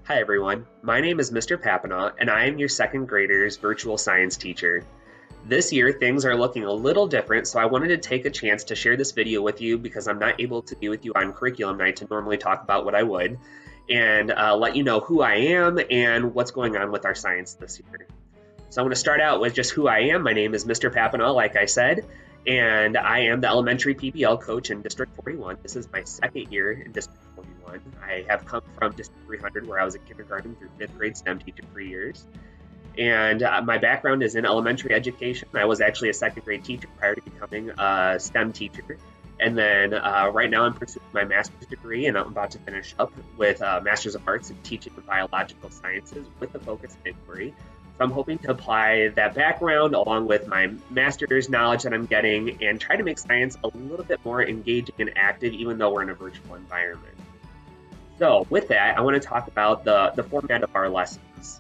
Hi everyone, my name is Mr. Papanaugh and I am your second grader's virtual science teacher. This year things are looking a little different, so I wanted to take a chance to share this video with you because I'm not able to be with you on curriculum night to normally talk about what I would, and let you know who I am and what's going on with our science this year. So I'm going to start out with just who I am. My name is Mr. Papanaugh, like I said, and I am the elementary PBL coach in District 41. This is my second year in District 41. I have come from District 300, where I was a kindergarten through fifth grade STEM teacher for years. And my background is in elementary education. I was actually a second grade teacher prior to becoming a STEM teacher. And then right now I'm pursuing my master's degree, and I'm about to finish up with a Master's of Arts in Teaching of Biological Sciences with a focus in inquiry. So I'm hoping to apply that background along with my master's knowledge that I'm getting and try to make science a little bit more engaging and active, even though we're in a virtual environment. So with that, I want to talk about the format of our lessons.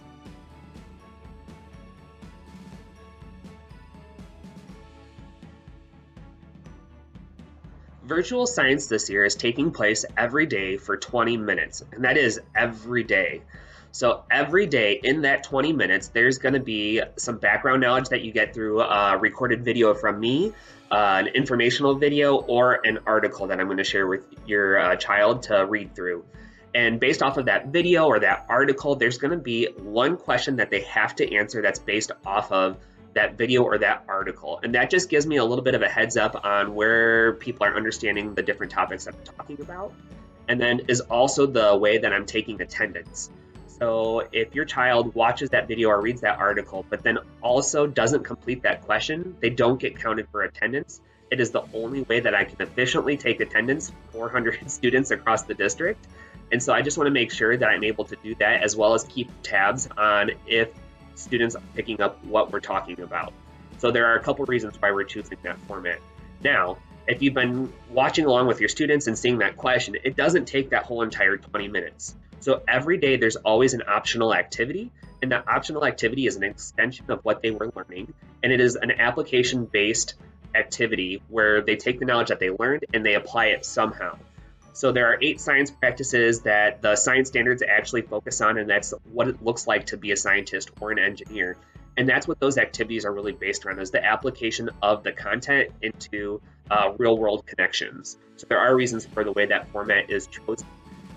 Virtual science this year is taking place every day for 20 minutes, and that is every day. So every day in that 20 minutes, there's going to be some background knowledge that you get through a recorded video from me, an informational video, or an article that I'm going to share with your child to read through. And based off of that video or that article, there's going to be one question that they have to answer that's based off of that video or that article. And that just gives me a little bit of a heads up on where people are understanding the different topics that I'm talking about. And then is also the way that I'm taking attendance. So if your child watches that video or reads that article, but then also doesn't complete that question, they don't get counted for attendance. It is the only way that I can efficiently take attendance, 400 students across the district. And so I just want to make sure that I'm able to do that, as well as keep tabs on if students are picking up what we're talking about. So there are a couple reasons why we're choosing that format. Now, if you've been watching along with your students and seeing that question, it doesn't take that whole entire 20 minutes. So every day there's always an optional activity, and that optional activity is an extension of what they were learning, and it is an application-based activity where they take the knowledge that they learned and they apply it somehow. So there are 8 science practices that the science standards actually focus on, and that's what it looks like to be a scientist or an engineer. And that's what those activities are really based around, is the application of the content into real world connections. So there are reasons for the way that format is chosen.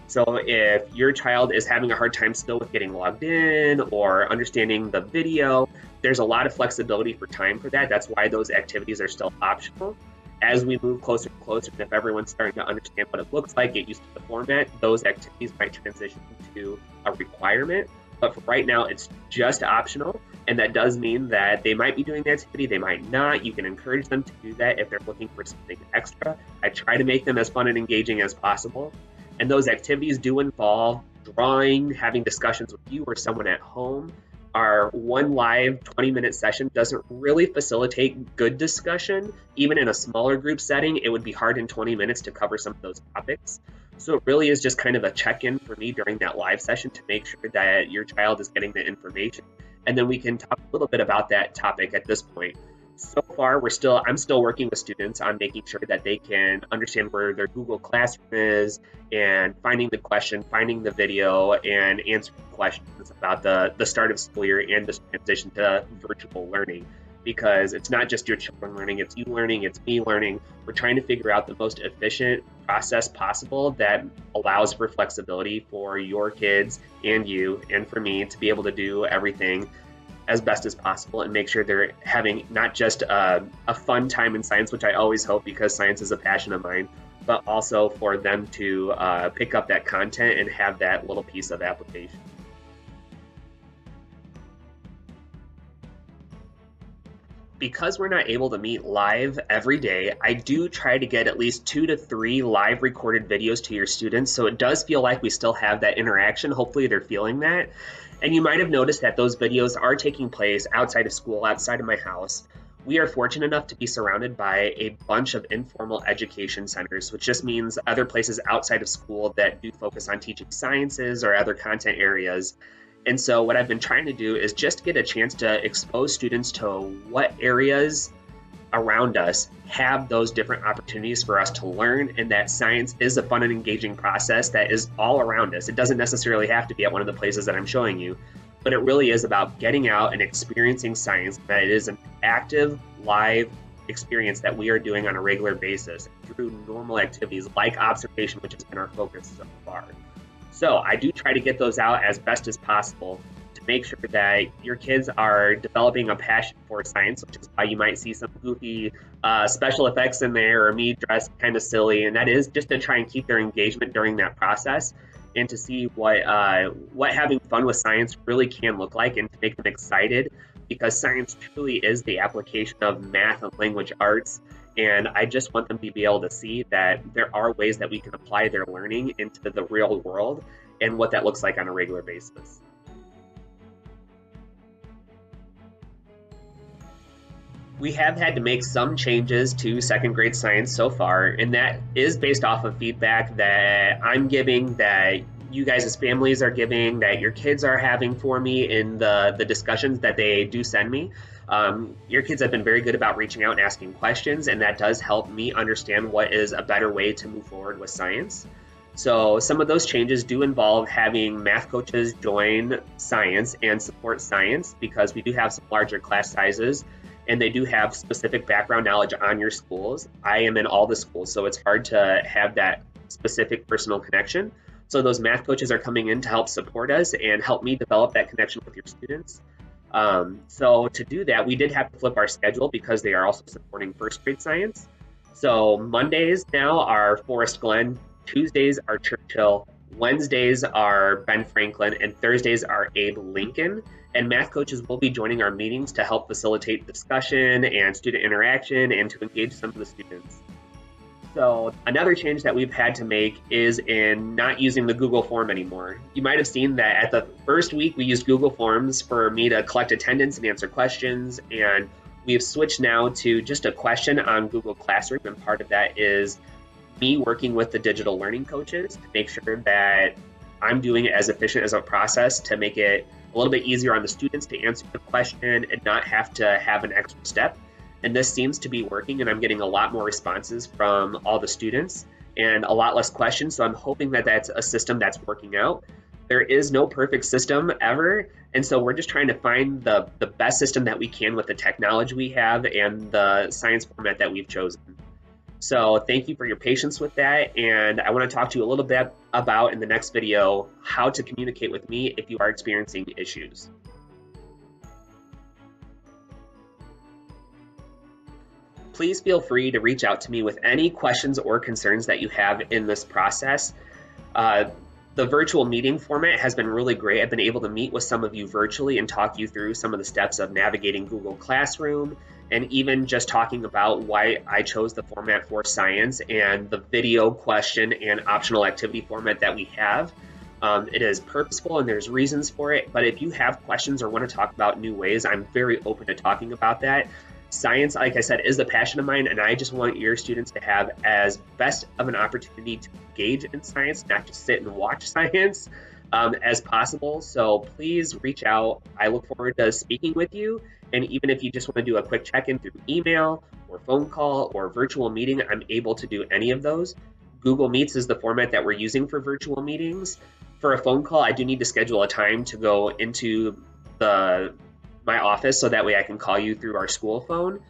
So if your child is having a hard time still with getting logged in or understanding the video, there's a lot of flexibility for time for that. That's why those activities are still optional. As we move closer and closer, and if everyone's starting to understand what it looks like, get used to the format, those activities might transition to a requirement. But for right now, it's just optional. And that does mean that they might be doing the activity, they might not. You can encourage them to do that if they're looking for something extra. I try to make them as fun and engaging as possible. And those activities do involve drawing, having discussions with you or someone at home. Our one live 20-minute session doesn't really facilitate good discussion. Even in a smaller group setting, it would be hard in 20 minutes to cover some of those topics. So it really is just kind of a check-in for me during that live session to make sure that your child is getting the information. And then we can talk a little bit about that topic at this point. So far, I'm still working with students on making sure that they can understand where their Google Classroom is and finding the question, finding the video, and answering questions about the start of school year and this transition to virtual learning. Because it's not just your children learning, it's you learning, it's me learning. We're trying to figure out the most efficient process possible that allows for flexibility for your kids and you and for me to be able to do everything as best as possible and make sure they're having not just a fun time in science, which I always hope, because science is a passion of mine, but also for them to pick up that content and have that little piece of application. Because we're not able to meet live every day, I do try to get at least 2 to 3 live recorded videos to your students, so it does feel like we still have that interaction. Hopefully they're feeling that. And you might have noticed that those videos are taking place outside of school, outside of my house. We are fortunate enough to be surrounded by a bunch of informal education centers, which just means other places outside of school that do focus on teaching sciences or other content areas. And so what I've been trying to do is just get a chance to expose students to what areas around us have those different opportunities for us to learn, and that science is a fun and engaging process that is all around us. It doesn't necessarily have to be at one of the places that I'm showing you, but it really is about getting out and experiencing science, that it is an active, live experience that we are doing on a regular basis through normal activities like observation, which has been our focus so far. So I do try to get those out as best as possible to make sure that your kids are developing a passion for science, which is why you might see some goofy special effects in there or me dressed kind of silly. And that is just to try and keep their engagement during that process and to see what having fun with science really can look like and to make them excited, because science truly is the application of math and language arts. And I just want them to be able to see that there are ways that we can apply their learning into the real world and what that looks like on a regular basis. We have had to make some changes to second grade science so far, and that is based off of feedback that I'm giving, that you guys as families are giving, that your kids are having for me in the discussions that they do send me. Your kids have been very good about reaching out and asking questions, and that does help me understand what is a better way to move forward with science. So some of those changes do involve having math coaches join science and support science, because we do have some larger class sizes and they do have specific background knowledge on your schools. I am in all the schools, so it's hard to have that specific personal connection. So those math coaches are coming in to help support us and help me develop that connection with your students. So to do that, we did have to flip our schedule because they are also supporting first grade science. So Mondays now are Forest Glen, Tuesdays are Churchill, Wednesdays are Ben Franklin, and Thursdays are Abe Lincoln. And math coaches will be joining our meetings to help facilitate discussion and student interaction and to engage some of the students. So another change that we've had to make is in not using the Google form anymore. You might have seen that at the first week we used Google Forms for me to collect attendance and answer questions, and we've switched now to just a question on Google Classroom, and part of that is me working with the digital learning coaches to make sure that I'm doing it as efficient as a process to make it a little bit easier on the students to answer the question and not have to have an extra step. And this seems to be working, and I'm getting a lot more responses from all the students and a lot less questions. So I'm hoping that that's a system that's working out. There is no perfect system ever, and so we're just trying to find the best system that we can with the technology we have and the science format that we've chosen. So thank you for your patience with that, and I want to talk to you a little bit about in the next video how to communicate with me if you are experiencing issues. Please feel free to reach out to me with any questions or concerns that you have in this process. The virtual meeting format has been really great. I've been able to meet with some of you virtually and talk you through some of the steps of navigating Google Classroom, and even just talking about why I chose the format for science and the video question and optional activity format that we have. It is purposeful and there's reasons for it, but if you have questions or want to talk about new ways, I'm very open to talking about that. Science, like I said, is a passion of mine, and I just want your students to have as best of an opportunity to engage in science, not just sit and watch science, as possible. So please reach out. I look forward to speaking with you. And even if you just want to do a quick check-in through email or phone call or virtual meeting, I'm able to do any of those. Google Meets is the format that we're using for virtual meetings. For a phone call, I do need to schedule a time to go into my office so that way I can call you through our school phone,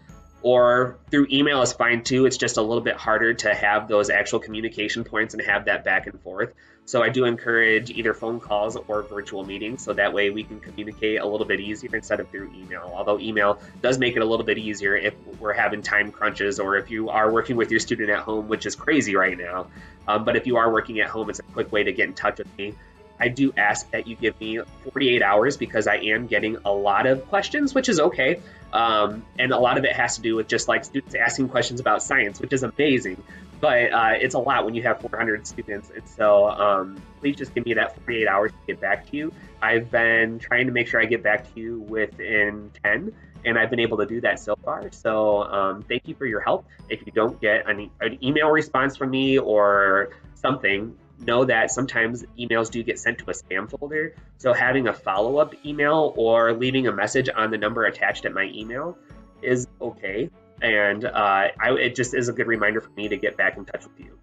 or through email is fine too. It's just a little bit harder to have those actual communication points and have that back and forth. So I do encourage either phone calls or virtual meetings, so that way we can communicate a little bit easier instead of through email. Although email does make it a little bit easier if we're having time crunches, or if you are working with your student at home, which is crazy right now. But if you are working at home, it's a quick way to get in touch with me. I do ask that you give me 48 hours because I am getting a lot of questions, which is okay. And a lot of it has to do with just like students asking questions about science, which is amazing. But it's a lot when you have 400 students. And so please just give me that 48 hours to get back to you. I've been trying to make sure I get back to you within 10, and I've been able to do that so far. So thank you for your help. If you don't get an email response from me or something, know that sometimes emails do get sent to a spam folder. So having a follow-up email or leaving a message on the number attached at my email is okay. And it just is a good reminder for me to get back in touch with you.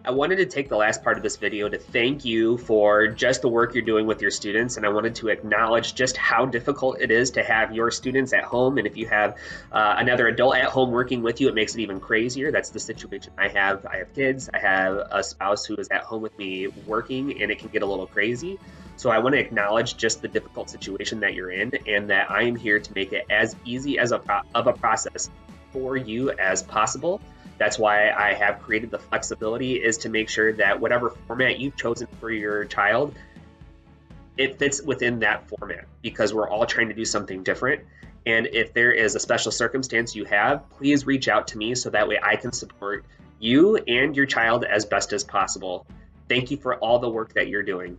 I wanted to take the last part of this video to thank you for just the work you're doing with your students, and I wanted to acknowledge just how difficult it is to have your students at home. And if you have another adult at home working with you, it makes it even crazier. That's the situation I have. I have kids, I have a spouse who is at home with me working, and it can get a little crazy. So I want to acknowledge just the difficult situation that you're in, and that I am here to make it as easy as of a process for you as possible. That's why I have created the flexibility, is to make sure that whatever format you've chosen for your child, it fits within that format, because we're all trying to do something different. And if there is a special circumstance you have, please reach out to me so that way I can support you and your child as best as possible. Thank you for all the work that you're doing.